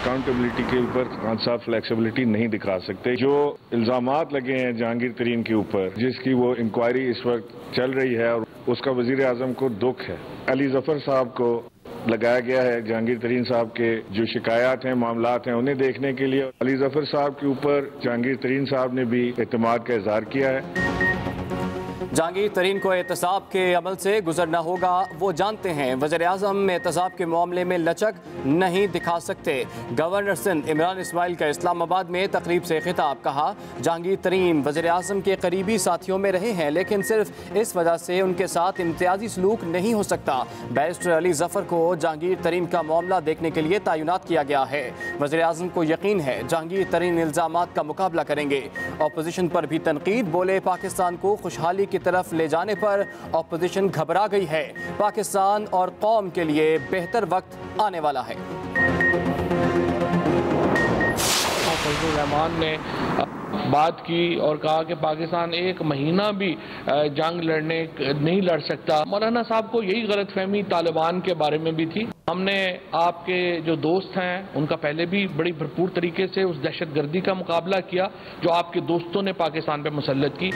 Accountability के ऊपर खान साहब फ्लेक्सिबिलिटी नहीं दिखा सकते। जो इल्जामात लगे हैं जहांगीर तरीन के ऊपर, जिसकी वो इंक्वायरी इस वक्त चल रही है और उसका वजीर आजम को दुख है। अली जफर साहब को लगाया गया है जहांगीर तरीन साहब के जो शिकायत हैं, मामलात हैं, उन्हें देखने के लिए। अली जफर साहब के ऊपर जहांगीर तरीन साहब ने भी एतमाद का इजहार किया है। जहांगीर तरीन को एहतसाब के अमल से गुजरना होगा, वो जानते हैं। वज़ीर-ए-आज़म एहतसाब के मामले में लचक नहीं दिखा सकते। गवर्नर सिंध इमरान इस्माइल का इस्लामाबाद में तकरीब से खिताब। कहा, जहांगीर तरीन वज़ीर-ए-आज़म के करीबी साथियों में रहे हैं, लेकिन सिर्फ इस वजह से उनके साथ इम्तियाजी सलूक नहीं हो सकता। बैरिस्टर अली जफर को जहांगीर तरीन का मामला देखने के लिए तैनात किया गया है। वज़ीर-ए-आज़म को यकीन है जहांगीर तरीन इल्जामात का मुकाबला करेंगे। अपोजिशन पर भी तनकीद। बोले, पाकिस्तान को खुशहाली की तरफ ले जाने पर अपोजिशन घबरा गई है। पाकिस्तान और कौम के लिए बेहतर वक्त आने वाला है। फजलुर रहमान ने बात की और कहा कि पाकिस्तान एक महीना भी जंग नहीं लड़ सकता। मौलाना साहब को यही गलतफहमी तालिबान के बारे में भी थी। हमने आपके जो दोस्त हैं उनका पहले भी बड़ी भरपूर तरीके से उस दहशतगर्दी का मुकाबला किया जो आपके दोस्तों ने पाकिस्तान पर मुसल्लत की।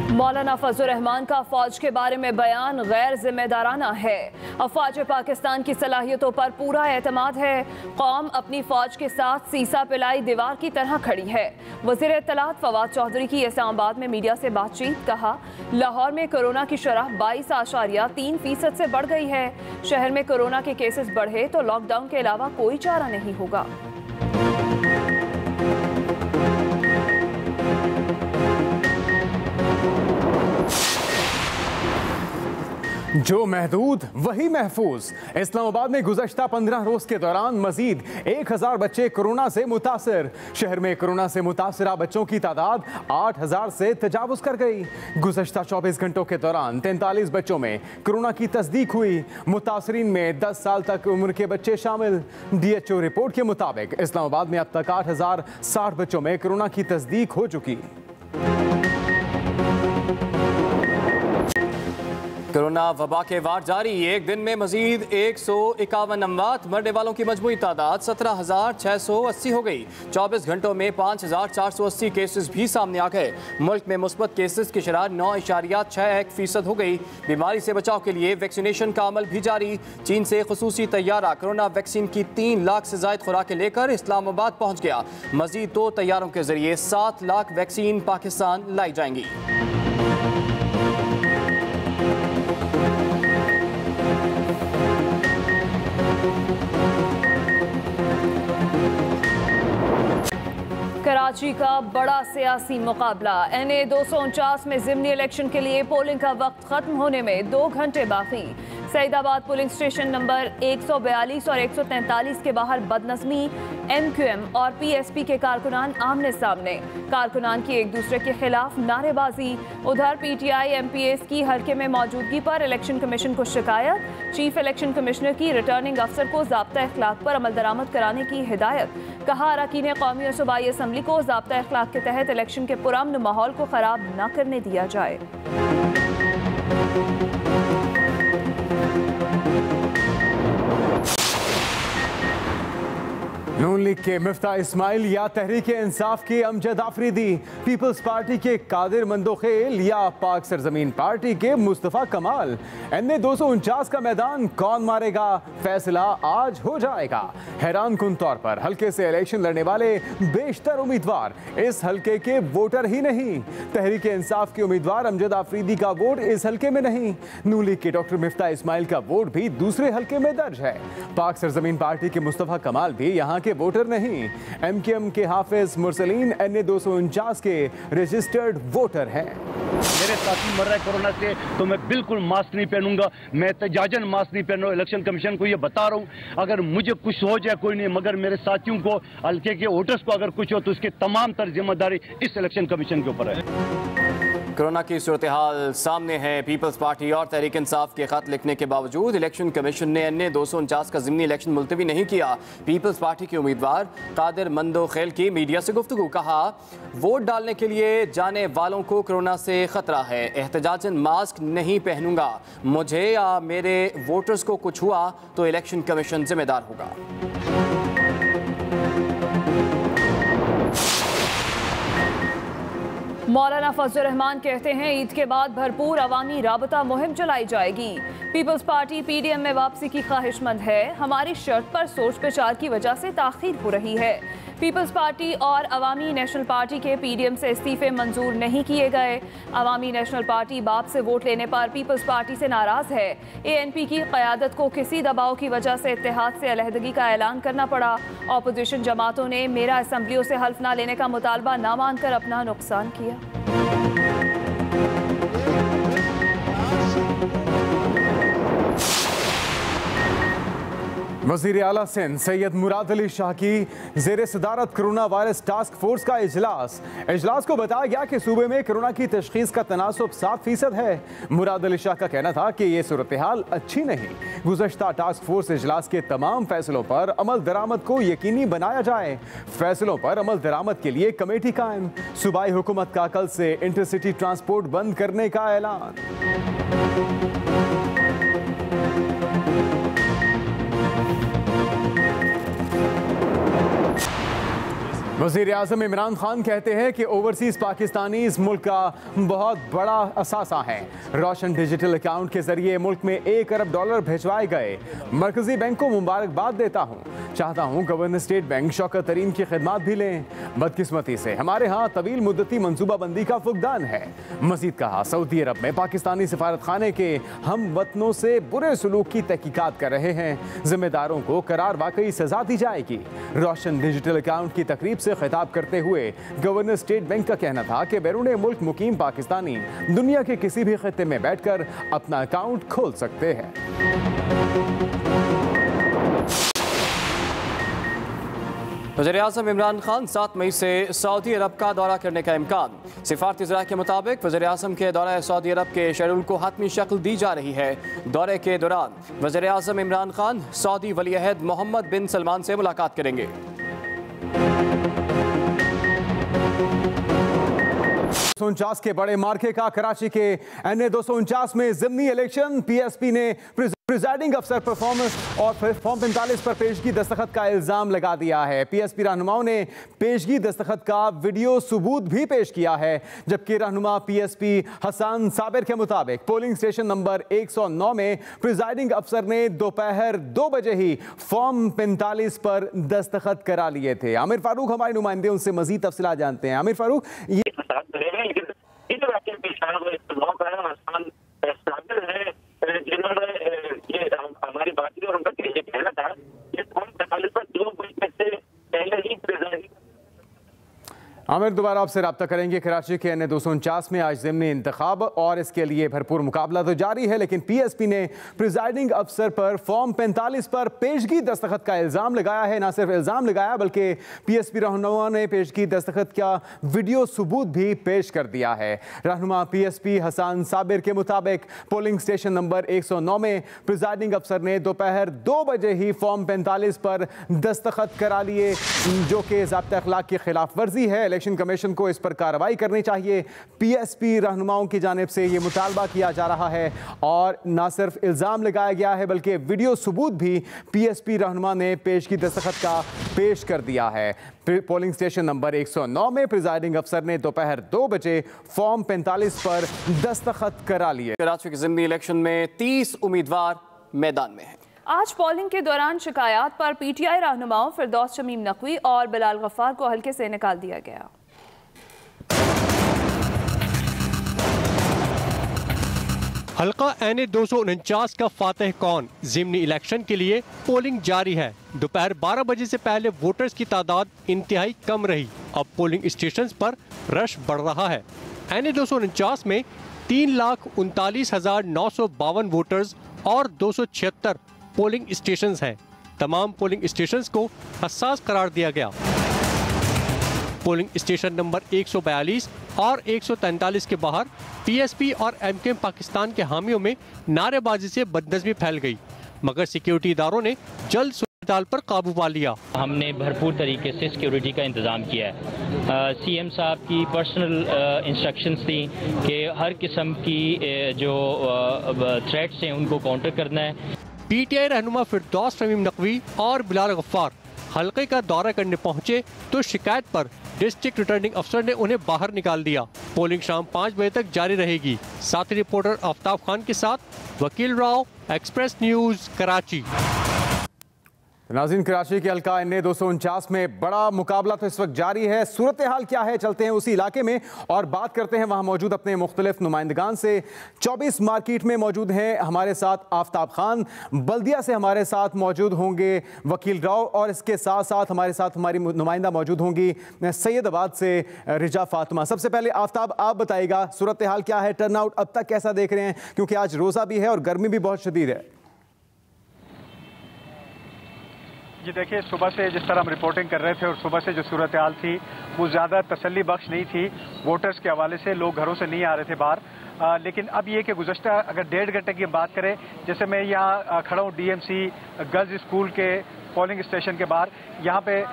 मौलाना फजलुर रहमान का फौज के बारे में बयान गैर जिम्मेदाराना है। अफवाज पाकिस्तान की सलाहियतों पर पूरा एतमाद है। कौम अपनी फौज के साथ सीसा पिलाई दीवार की तरह खड़ी है। वज़ीर इत्तलात फवाद चौधरी की इस्लामाबाद में मीडिया से बातचीत। कहा, लाहौर में कोरोना की शरह 22.3% से बढ़ गई है। शहर में कोरोना के केसेस बढ़े तो लॉकडाउन के अलावा कोई चारा नहीं होगा। जो महदूद वही महफूज। इस्लामाबाद में गुज़श्ता 15 रोज के दौरान मजीद 1000 बच्चे कोरोना से मुतासर। शहर में कोरोना से मुतासरा बच्चों की तादाद 8000 से तजावुज कर गई। गुज़श्ता 24 घंटों के दौरान 43 बच्चों में कोरोना की तस्दीक हुई। मुतासरीन में 10 साल तक उम्र के बच्चे शामिल। DHO रिपोर्ट के मुताबिक इस्लामाबाद में अब तक 8060 बच्चों में कोरोना की तस्दीक हो चुकी। कोरोना वबा के वार जारी। एक दिन में मजीद 151 अमवात। मरने वालों की मजमूई तादाद 17,680 हो गई। 24 घंटों में 5,480 केसेस भी सामने आ गए। मुल्क में मुस्बत केसेस की शरह 9.61% हो गई। बीमारी से बचाव के लिए वैक्सीनेशन का अमल भी जारी। चीन से खुसूसी तैयारा कोरोना वैक्सीन की 3 लाख से ज्यादा खुराकें लेकर इस्लामाबाद पहुंच गया। मजीद 2 तैयारों के जरिए 7 लाख वैक्सीन पाकिस्तान लाई जाएंगी। कराची का बड़ा सियासी मुकाबला। NA 249 में ज़िमनी इलेक्शन के लिए पोलिंग का वक्त खत्म होने में 2 घंटे बाकी। सईदाबाद पोलिंग स्टेशन नंबर 142 और 143 के बाहर बदनज़मी। MQM और PSP के कारकुनान आमने सामने। कारकुनान की एक दूसरे के खिलाफ नारेबाजी। उधर PTI MPs की हल्के में मौजूदगी पर इलेक्शन कमीशन को शिकायत। चीफ इलेक्शन कमिश्नर की रिटर्निंग अफसर को ज़ाब्ता अखलाक पर अमल दरामद कराने की हिदायत। कहा, अरकान कौमी और सूबाई असम्बली को ज़ाब्ता अखलाक के तहत इलेक्शन के पुरअमन माहौल को खराब न करने दिया जाए। नून लीग के मिफ्ता इस्माइल या तहरीक इंसाफ के अमजद आफरीदी, पीपल्स पार्टी के कादिर मंदोखेल या पाक सरजमीन पार्टी के मुस्तफ़ा कमाल। NA 249 का मैदान कौन मारेगा, फैसला आज हो जाएगा। हैरान कुन तौर पर हल्के से इलेक्शन लड़ने वाले बेशतर उम्मीदवार इस हल्के के वोटर ही नहीं। तहरीक इंसाफ के उम्मीदवार अमजद आफरीदी का वोट इस हल्के में नहीं। नून लीग के डॉक्टर मिफ्ता इस्माइल का वोट भी दूसरे हल्के में दर्ज है। पाक सरजमीन पार्टी के मुस्तफ़ा कमाल भी यहाँ के वोटर नहीं। MQM के हाफिज मुरसलीन NA 249 के रजिस्टर्ड वोटर हैं। मेरे साथी मर रहा है कोरोना से तो मैं बिल्कुल मास्क नहीं पहनूंगा। मैं एहतजाजन मास्क नहीं पहन रहा हूँ। इलेक्शन कमीशन को ये बता रहा हूँ, अगर मुझे कुछ हो जाए कोई नहीं, मगर मेरे साथियों को, हल्के के वोटर्स को अगर कुछ हो तो उसकी तमाम तर जिम्मेदारी इस इलेक्शन कमीशन के ऊपर है। कोरोना की सूरत हाल सामने है। पीपल्स पार्टी और तहरीक इंसाफ के खत लिखने के बावजूद इलेक्शन कमीशन ने NA 249 का ज़िमनी इलेक्शन मुलतवी नहीं किया। पीपल्स पार्टी के उम्मीदवार कादिर मंदोखेल की मीडिया से गुफ्तगू। कहा, वोट डालने के लिए जाने वालों को कोरोना से खतरा है। एहतजाजन मास्क नहीं पहनूंगा। मुझे या मेरे वोटर्स को कुछ हुआ तो इलेक्शन कमीशन जिम्मेदार होगा। मौलाना फजल रहमान कहते हैं ईद के बाद भरपूर अवामी राबता मुहिम चलाई जाएगी। पीपल्स पार्टी PDM में वापसी की ख्वाहिशमंद है। हमारी शर्त पर सोच विचार की वजह से ताखीर हो रही है। पीपल्स पार्टी और अवामी नेशनल पार्टी के PDM से इस्तीफे मंजूर नहीं किए गए। अवामी नेशनल पार्टी बाप से वोट लेने पर पीपल्स पार्टी से नाराज है। ANP की क़यादत को किसी दबाव की वजह से इत्तेहाद से अलहदगी का ऐलान करना पड़ा। अपोजिशन जमातों ने मेरा असम्बलियों से हल्फ न लेने का मुतालबा न मानकर अपना नुकसान किया। वज़ीर आला सिंध सैयद मुराद अली शाह की ज़ेर सदारत कोरोना वायरस टास्क फोर्स का इजलास को बताया गया कि सूबे में कोरोना की तशखीस का तनासुब 7% है। मुराद अली शाह का कहना था कि ये सूरत हाल अच्छी नहीं। गुज़श्ता टास्क फोर्स इजलास के तमाम फैसलों पर अमल दरामद को यकीनी बनाया जाए। फैसलों पर अमल दरामद के लिए कमेटी कायम। सूबाई हुकूमत का कल से इंटरसिटी ट्रांसपोर्ट बंद करने का ऐलान। वज़ीर आज़म इमरान खान कहते हैं कि ओवरसीज़ पाकिस्तानी इस मुल्क का बहुत बड़ा असासा है। रोशन डिजिटल अकाउंट के जरिए मुल्क में $1 अरब भिजवाए गए। मरकजी बैंक को मुबारकबाद देता हूँ। चाहता हूँ गवर्नर स्टेट बैंक शौकत तरीन की खिदमत भी लें। बदकिस्मती से हमारे यहाँ तवील मुद्दती मनसूबाबंदी का फुकदान है। मजीद कहा सऊदी अरब में पाकिस्तानी सफारत खाने के हम वतनों से बुरे सलूक की तहकीकात कर रहे हैं। जिम्मेदारों को करार वाकई सजा दी जाएगी। रोशन डिजिटल अकाउंट की तकरीब से खिताब करते हुए गवर्नर स्टेट बैंक का कहना था कि बैरून मुल्क मुकीम पाकिस्तानी दुनिया के किसी भी खित्ते में बैठकर अपना अकाउंट खोल सकते हैं। वज़ीर-ए-आज़म इमरान खान 7 मई से सऊदी अरब का दौरा करने का इम्कान। सिफारती ज़राए के मुताबिक वज़ीर-ए-आज़म के दौरा सऊदी अरब के शेड्यूल को हतमी शक्ल दी जा रही है। दौरे के दौरान वज़ीर-ए-आज़म इमरान खान सऊदी वली-अहद मोहम्मद बिन सलमान से मुलाकात करेंगे। 249 के बड़े मार्के का कराची के NA 249 में ज़िमनी इलेक्शन। PSP ने प्रिजाइडिंग अफसर परफॉर्मेंस और फॉर्म 45 पर पेशगी दस्तखत का इल्ज़ाम लगा दिया है। PSP रहनुमाओं ने पेशगी दस्तखत का वीडियो सबूत भी पेश किया है, जबकि रहनुमा PSP हसन साबिर के मुताबिक पोलिंग स्टेशन नंबर 109 में प्रिजाइडिंग अफसर ने दोपहर 2 बजे ही फॉर्म 45 पर दस्तखत करा लिए थे। आमिर फारूक हमारे नुमाइंदे उनसे मजीद तफसीलात जानते हैं। आमिर फारूक, हमारी बात की और उनका ये कहना था कि फॉर्म 45 पर 2 बजे से पहले ही आमिर दोबारा आपसे रब्ता करेंगे। कराची के NA 249 में आज ज़िमनी इंतखाब और इसके लिए भरपूर मुकाबला तो जारी है, लेकिन PSP ने प्रिजाइडिंग अफसर पर फॉर्म 45 पर पेशगी दस्तखत का इल्ज़ाम लगाया है। ना सिर्फ इल्ज़ाम लगाया बल्कि PSP रहनुमा ने पेशगी दस्तखत का वीडियो सबूत भी पेश कर दिया है। रहनुमा PSP हसन साबिर के मुताबिक पोलिंग स्टेशन नंबर 109 में प्रिजाइडिंग अफसर ने दोपहर 2 बजे ही फॉर्म 45 पर दस्तखत करा लिए, जो कि ज़ाब्ता अखलाक की खिलाफ वर्जी है। इलेक्शन कमीशन को इस पर कार्रवाई करनी चाहिए। PSP रहनुमाओं की जानिब से ये मुतालबा किया जा रहा है और न सिर्फ इल्ज़ाम लगाया गया है बल्कि वीडियो सबूत भी PSP रहनुमा ने पेशगी दस्तखत का पेश कर दिया है। पोलिंग स्टेशन नंबर 109 में प्रिजाइडिंग अफसर ने दोपहर 2 बजे फॉर्म 45 पर दस्तखत करा लिए। कराची के ज़िमनी इलेक्शन में 30 उम्मीदवार मैदान में हैं। आज पोलिंग के दौरान शिकायत पर PTI रहनुमाओं फिरदौस शमीम नकवी और बिलाल गफ्फार को हल्के से निकाल दिया गया। हल्का NA 249 का फातेह कौन? ज़िमनी इलेक्शन के लिए पोलिंग जारी है। दोपहर 12 बजे से पहले वोटर्स की तादाद इंतहाई कम रही। अब पोलिंग स्टेशंस पर रश बढ़ रहा है। NA 249 में 3,39,952 वोटर्स और 276 पोलिंग स्टेशंस हैं। तमाम पोलिंग स्टेशंस को हसास करार दिया गया। पोलिंग स्टेशन नंबर 142 और 143 के बाहर PSP और MKM पाकिस्तान के हामियों में नारेबाजी से बदनज़मी फैल गई, मगर सिक्योरिटी इदारों ने जल्द सूरत-ए-हाल पर काबू पा लिया। हमने भरपूर तरीके से सिक्योरिटी का इंतज़ाम किया है। CM साहब की पर्सनल इंस्ट्रक्शंस थी कि हर किस्म की जो थ्रेट्स हैं उनको काउंटर करना है। PTI रहनुमा फिरदौस शमीम नकवी और बिलाल गफ्फार हलके का दौरा करने पहुंचे तो शिकायत पर डिस्ट्रिक्ट रिटर्निंग अफसर ने उन्हें बाहर निकाल दिया। पोलिंग शाम 5 बजे तक जारी रहेगी। साथी रिपोर्टर आफ्ताब खान के साथ वकील राव, एक्सप्रेस न्यूज, कराची। नाज़रीन, कराची के हल्का NA 249 में बड़ा मुकाबला तो इस वक्त जारी है। सूरत हाल क्या है, चलते हैं उसी इलाके में और बात करते हैं वहां मौजूद अपने मुख्तलिफ नुमाइंदगान से। 24 मार्केट में मौजूद हैं हमारे साथ आफ्ताब खान, बल्दिया से हमारे साथ मौजूद होंगे वकील राव और इसके साथ साथ हमारी नुमाइंदा मौजूद होंगी सैयदाबाद से रिजा फातिमा। सबसे पहले आफ्ताब, आप बताइएगा सूरत हाल क्या है, टर्नआउट अब तक कैसा देख रहे हैं, क्योंकि आज रोज़ा भी है और गर्मी भी बहुत शदीद है। जी देखिए, सुबह से जिस तरह हम रिपोर्टिंग कर रहे थे और सुबह से जो सूरत हाल थी वो ज़्यादा तसल्ली बख्श नहीं थी। वोटर्स के हवाले से लोग घरों से नहीं आ रहे थे बाहर, लेकिन अब ये कि गुज़श्ता अगर 1.5 घंटे की बात करें, जैसे मैं यहाँ खड़ा हूँ DMC गर्ल्स स्कूल के पोलिंग स्टेशन के बाहर, यहाँ पे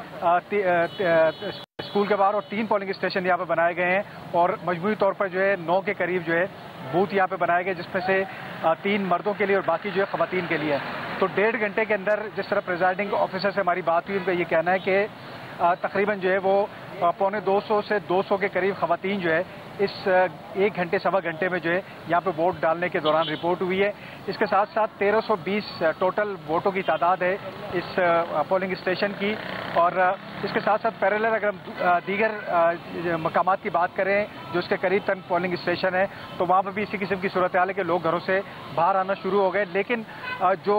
स्कूल के बाहर और 3 पोलिंग स्टेशन यहाँ पे बनाए गए हैं और मजमूई तौर पर जो है 9 के करीब जो है बूथ यहाँ पे बनाए गए, जिसमें से 3 मर्दों के लिए और बाकी जो है ख़वातीन के लिए। तो 1.5 घंटे के अंदर जिस तरह प्रेजाइडिंग ऑफिसर से हमारी बात हुई, उनका ये कहना है कि तकरीबन जो है वो 125 से 200 के करीब ख़वातीन जो है इस 1 घंटे सवा घंटे में जो है यहाँ पे वोट डालने के दौरान रिपोर्ट हुई है। इसके साथ साथ 1320 टोटल वोटों की तादाद है इस पोलिंग स्टेशन की। और इसके साथ साथ पैरेलल अगर हम दीगर मकामात की बात करें जो उसके करीब तक पोलिंग स्टेशन है, तो वहाँ पर भी इसी किस्म की सूरत हाल है कि लोग घरों से बाहर आना शुरू हो गए। लेकिन जो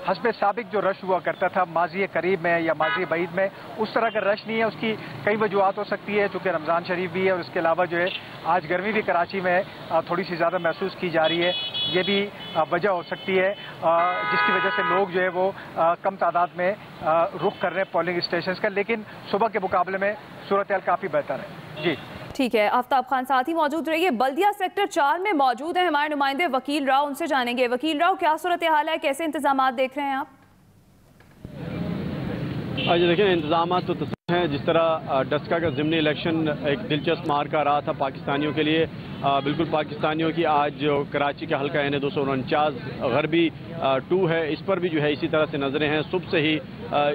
हस्बे साबिक जो रश हुआ करता था माजी करीब में या माजी बईद में, उस तरह का रश नहीं है। उसकी कई वजूहत हो सकती है, चूँकि रमज़ान शरीफ भी है और इसके अलावा जो है आज गर्मी भी कराची में थोड़ी सी ज़्यादा महसूस की जा रही है, ये भी वजह हो सकती है जिसकी वजह से लोग जो है वो कम तादाद में रुख कर रहे हैं पोलिंग स्टेशन का। लेकिन सुबह के मुकाबले में सूरत हाल काफ़ी बेहतर है। जी ठीक है, आफ्ताब खान साथ ही मौजूद रहिए। बल्दिया सेक्टर 4 में मौजूद हैं हमारे नुमाइंदे वकील राव, उनसे जानेंगे। वकील राव, क्या सूरत हाल है, कैसे इंतजाम देख रहे हैं आप? आज देखिए, इंतजाम तो हैं जिस तरह डस्का का ज़िमनी इलेक्शन एक दिलचस्प मार्का रहा था पाकिस्तानियों के लिए। बिल्कुल पाकिस्तानियों की आज जो कराची का हल्का NA 249 गरबी 2 है, इस पर भी जो है इसी तरह से नज़रें हैं। सुबह से ही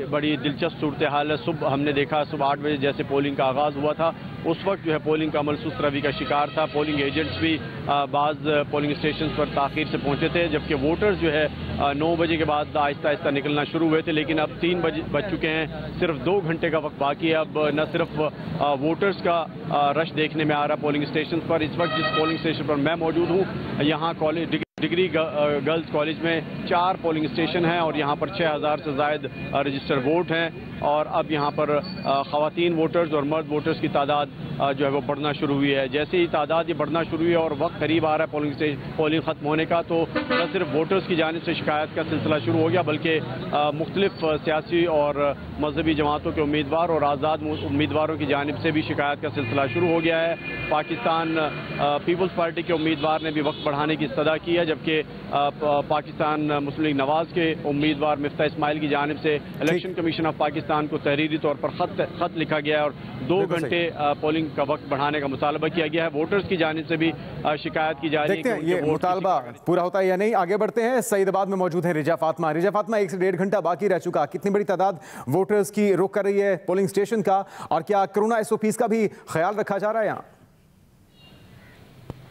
बड़ी दिलचस्प सूरत हाल है। सुबह हमने देखा सुबह 8 बजे जैसे पोलिंग का आगाज़ हुआ था, उस वक्त जो है पोलिंग का अमल सुस्त रवि का शिकार था। पोलिंग एजेंट्स भी बाज़ पोलिंग स्टेशन पर ताख़ीर से पहुँचे थे, जबकि वोटर्स जो है 9 बजे के बाद आहिस्ता आहिस्ता निकलना शुरू हुए थे। लेकिन अब 3 बज चुके हैं, सिर्फ 2 घंटे का वक्त बाकी है। अब न सिर्फ वोटर्स का रश देखने में आ रहा पोलिंग स्टेशन पर, इस वक्त जिस पोलिंग स्टेशन पर मैं मौजूद हूँ, यहाँ कॉलेज डिग्री गर्ल्स कॉलेज में 4 पोलिंग स्टेशन हैं और यहाँ पर 6000 से ज़ायद रजिस्टर वोट हैं। और अब यहाँ पर ख़वातीन वोटर्स और मर्द वोटर्स की तादाद जो है वो बढ़ना शुरू हुई है। जैसे ही तादाद ये बढ़ना शुरू हुई है और वक्त करीब आ रहा है पोलिंग ख़त्म होने का, तो न सिर्फ वोटर्स की जानिब से शिकायत का सिलसिला शुरू हो गया, बल्कि मुख्तलिफ सियासी और मजहबी जमातों के उम्मीदवार और आज़ाद उम्मीदवारों की जानिब से भी शिकायत का सिलसिला शुरू हो गया है। पाकिस्तान पीपल्स पार्टी के उम्मीदवार ने भी वक्त बढ़ाने की सदा की है, जबकि पाकिस्तान मुस्लिम लीग नवाज के उम्मीदवार मिफ्ता इस्माइल की जानिब से इलेक्शन कमीशन ऑफ पाकिस्तान को तहरीरी तौर पर खत लिखा गया है और 2 घंटे पोलिंग का वक्त बढ़ाने का मुतालबा किया गया है। वोटर्स की जानिब से भी शिकायत की जा रही है कि ये मुतालबा पूरा होता है या नहीं। आगे बढ़ते हैं, सईदाबाद में मौजूद है रिजा फातिमा। 1 से 1.5 घंटा बाकी रह चुका, कितनी बड़ी तादाद वोटर्स की रुख कर रही है पोलिंग स्टेशन का, और क्या कोरोना SOPs का भी ख्याल रखा जा रहा है यहाँ?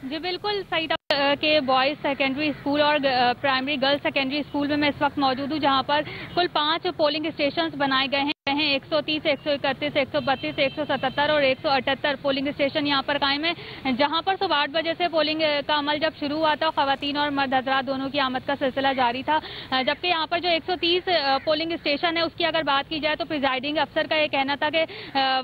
जी बिल्कुल, सईदाबाद के बॉयज़ सेकेंडरी स्कूल और प्राइमरी गर्ल्स सेकेंडरी स्कूल में मैं इस वक्त मौजूद हूँ, जहाँ पर कुल 5 पोलिंग स्टेशंस बनाए गए हैं। 130, 131, 132, 177 और 178 पोलिंग स्टेशन यहाँ पर कायम है, जहाँ पर सुबह 8 बजे से पोलिंग का अमल जब शुरू हुआ था, ख़वातीन और मर्द हज़रात दोनों की आमद का सिलसिला जारी था। जबकि यहाँ पर जो 130 पोलिंग स्टेशन है उसकी अगर बात की जाए तो प्रिजाइडिंग अफसर का ये कहना था कि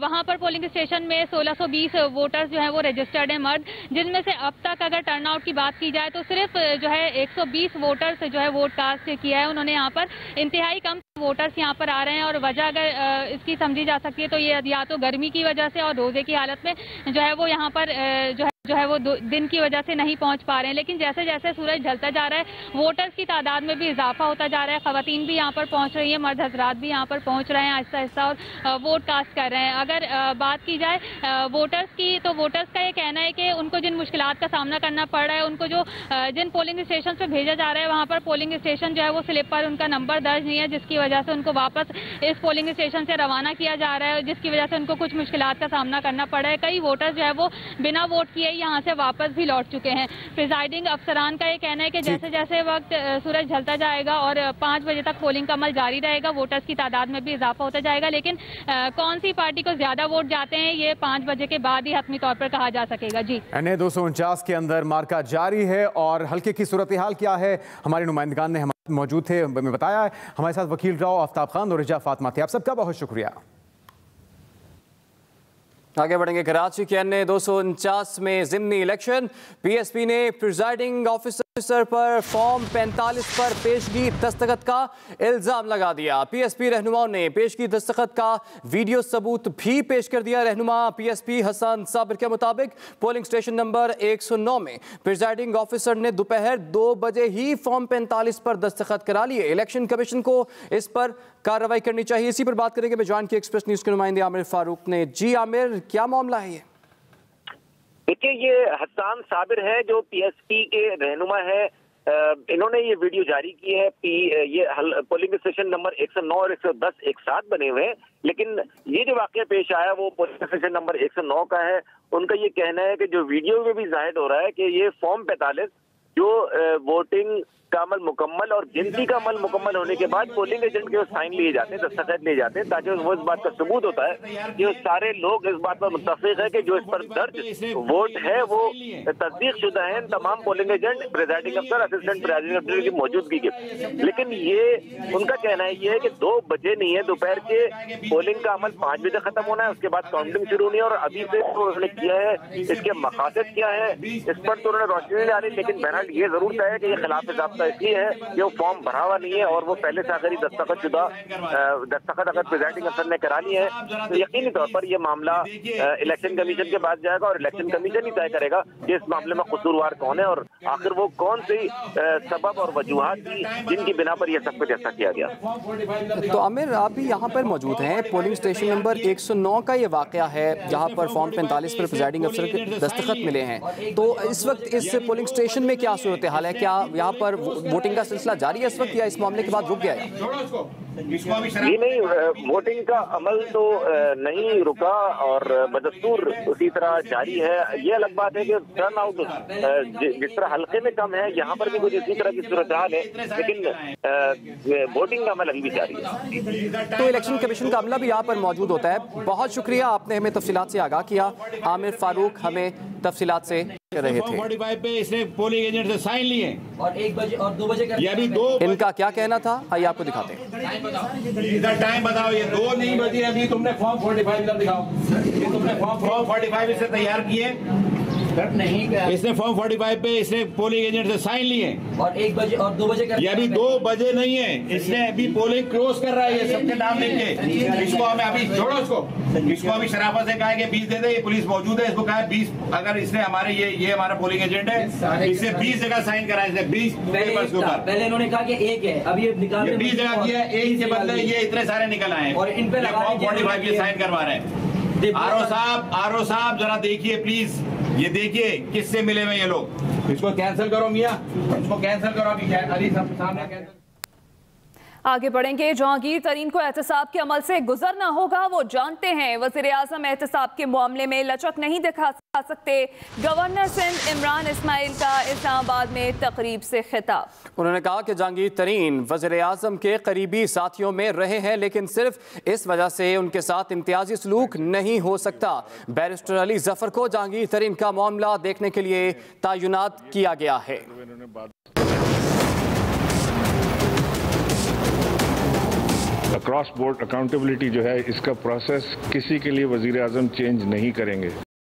वहाँ पर पोलिंग स्टेशन में 1620 वोटर्स जो है वो रजिस्टर्ड है मर्द, जिनमें से अब तक अगर टर्नआउट की बात की जाए तो सिर्फ जो है 120 वोटर्स जो है वोट कास्ट किया है उन्होंने। यहाँ पर इंतहाई कम वोटर्स यहाँ पर आ रहे हैं और वजह अगर इसकी समझी जा सकती है तो ये या तो गर्मी की वजह से और रोजे की हालत में जो है वो यहाँ पर जो है जो है वो दिन की वजह से नहीं पहुंच पा रहे हैं, लेकिन जैसे जैसे सूरज ढलता जा रहा है वोटर्स की तादाद में भी इजाफा होता जा रहा है। खवातीन भी यहाँ पर पहुंच रही है, मर्द हजरात भी यहाँ पर पहुंच रहे हैं आहिस्ता आहिस्ता और वोट कास्ट कर रहे हैं। अगर बात की जाए वोटर्स की, तो वोटर्स का ये कहना है कि उनको जिन मुश्किलात का सामना करना पड़ रहा है, उनको जो जिन पोलिंग स्टेशन पे भेजा जा रहा है वहाँ पर पोलिंग स्टेशन जो है वो स्लिप पर उनका नंबर दर्ज नहीं है, जिसकी वजह से उनको वापस इस पोलिंग स्टेशन से रवाना किया जा रहा है, जिसकी वजह से उनको कुछ मुश्किलात का सामना करना पड़ रहा है। कई वोटर्स जो है वो बिना वोट किए यहाँ से वापस भी लौट चुके हैं। प्रिजाइडिंग अफसरान का ये कहना है कि जैसे जैसे वक्त सूरज ढलता जाएगा और 5 बजे तक पोलिंग का अमल जारी रहेगा, वोटर्स की तादाद में भी इजाफा होता जाएगा, लेकिन कौन सी पार्टी को ज्यादा वोट जाते हैं ये 5 बजे के बाद ही हतमी तौर पर कहा जा सकेगा। जी, NA 249 के अंदर मार्का जारी है और हल्के की सूरत हाल क्या है, हमारे नुमाइंदगान ने मौजूद थे हमें बताया है। हमारे साथ वकील राव, आफ्ताब खान और रिजा फातिमा थे। आप सबका बहुत शुक्रिया। आगे बढ़ेंगे। कराची के NA 249 में ज़िमनी इलेक्शन, PSP ने प्रिजाइडिंग ऑफिसर पर फॉर्म 45 पर पेशगी दस्तखत का इल्जाम लगा दिया। PSP रहनुमाओं ने पेशगी दस्तखत का वीडियो सबूत भी पेश कर दिया। रहनुमा PSP हसन साबिर के मुताबिक पोलिंग स्टेशन नंबर 109 में प्रिजाइडिंग ऑफिसर ने दोपहर 2 बजे ही फॉर्म 45 पर दस्तखत करा लिए। इलेक्शन कमीशन को इस पर कार्रवाई करनी चाहिए। इसी पर बात करेंगे बेजान की एक्सप्रेस न्यूज के नुमाइंदे आमिर फारूक ने। जी आमिर, क्या मामला है ये? देखिए, ये हसन साबिर है जो PSP के रहनुमा है। इन्होंने ये वीडियो जारी की है। ये पोलिंग स्टेशन नंबर 109 और 110 एक साथ बने हुए हैं, लेकिन ये जो वाकया पेश आया वो पोलिंग स्टेशन नंबर 109 का है। उनका ये कहना है कि जो वीडियो में भी जाहिर हो रहा है कि ये फॉर्म 45 जो वोटिंग का अमल मुकम्मल और गिनती का अमल मुकम्मल होने के बाद पोलिंग एजेंट के साइन लिए जाते हैं, दस्तखत लिए जाते हैं, ताकि वो इस बात का सबूत होता है कि सारे लोग इस बात पर मुत्तफिक है कि जो इस पर दर्ज वोट है वो तस्दीक शुदा है तमाम पोलिंग एजेंट, प्रिजाइडिंग अफसर, असिस्टेंट प्रिजाइडिंग अफसर की मौजूदगी के। लेकिन ये उनका कहना है ये है कि 2 बजे नहीं है, दोपहर के पोलिंग का अमल 5 बजे खत्म होना है, उसके बाद काउंटिंग शुरू होनी है और अभी से तो उन्होंने किया है, इसके मकासद क्या है इस पर तो उन्होंने रोशनी नहीं डाली। लेकिन बहरहाल ये जरूर है कि ये खिलाफ ज़ाब्ता इसलिए है कि वो फॉर्म भरा हुआ नहीं है और वो पहले से आखिरी दस्तखत अगर प्रिजाइडिंग अफसर ने करा ली है तो यकीनी तौर पर ये मामला इलेक्शन कमीशन के पास जाएगा और इलेक्शन कमीशन ही तय करेगा कि इस मामले में कसूरवार कौन है और आखिर वो कौन सी सबब और वजूहात थी जिनकी बिना पर यह सब कुछ ऐसा किया गया। तो आमिर, आप भी यहाँ पर मौजूद हैं। पोलिंग स्टेशन नंबर 109 का ये वाकया है जहाँ पर फॉर्म 45 पर प्रिजाइडिंग अफसर के दस्तखत मिले हैं। तो इस वक्त इस पोलिंग स्टेशन में क्या सूरत हाल है? क्या यहाँ पर वोटिंग का सिलसिला जारी है इस वक्त या इस मामले के बाद रुक गया है? ये नहीं, वोटिंग का अमल तो नहीं रुका और बदस्तूर उसी तरह जारी है। ये अलग बात है कि टर्न आउट जिस तरह हल्के में कम है, यहाँ पर भी कुछ इसी तरह की सूरत हाल है, लेकिन वोटिंग का अमल अभी भी जारी है। तो इलेक्शन कमीशन का अमला भी यहाँ पर मौजूद होता है। बहुत शुक्रिया, आपने हमें तफसीलात से आगाह किया। आमिर फारूक हमें तफसीलात से कर रहे थे। 45 पे इसने पोलिंग एजेंट से साइन लिए और 1 बजे और 2 बजे इनका क्या कहना था, आइए आपको दिखाते हैं। इधर टाइम बताओ, ये 2 नहीं बजे अभी तुमने फॉर्म 45 इधर दिखाओ। ये तुमने फॉर्म 45 इससे तैयार किए नहीं, इसने फॉर्म 45 पे इसने पोलिंग एजेंट से साइन लिए और 1 बजे और 2 बजे ये अभी 2 बजे नहीं है, इसने अभी पोलिंग क्लोज कर रहा है ये सबके नाम लिख के। इसको हमें अभी छोड़ो, इसको अभी शराफत से कहा है कि 20 दे दे, ये पुलिस मौजूद है, इसको कहा है 20। अगर इसने हमारे ये हमारा पोलिंग एजेंट है, इससे 20 जगह साइन करा, इसने 20 पेपर्स के ऊपर। पहले इन्होंने कहा कि 1 है, अभी ये निकाल 20 जगह किया, 1 के बदले ये इतने सारे निकल आए और इन पे फॉर्म 45 के साइन करवा रहे हैं। आरओ साहब जरा देखिए प्लीज, ये देखिए किससे मिले हुए ये लोग। इसको कैंसिल करो मियां, इसको कैंसिल करो अभी सामने कैंसिल। आगे बढ़ेंगे। जहांगीर तरीन को एहतसाब के अमल से गुजरना होगा, वो जानते हैं। वज़ीर आज़म एहतसाब के मामले में लचक नहीं दिखा सकते। गवर्नर सिंध इमरान इस्माइल का इस्लामाबाद में तकरीब से खिताब। उन्होंने कहा कि जहांगीर तरीन वज़ीर आज़म के करीबी साथियों में रहे हैं, लेकिन सिर्फ इस वजह से उनके साथ इम्तियाजी सलूक नहीं हो सकता। बैरिस्टर अली जफर को जहांगीर तरीन का मामला देखने के लिए तैनात किया गया है। क्रॉस बोर्ड अकाउंटेबिलिटी जो है, इसका प्रोसेस किसी के लिए वज़ीर आज़म चेंज नहीं करेंगे।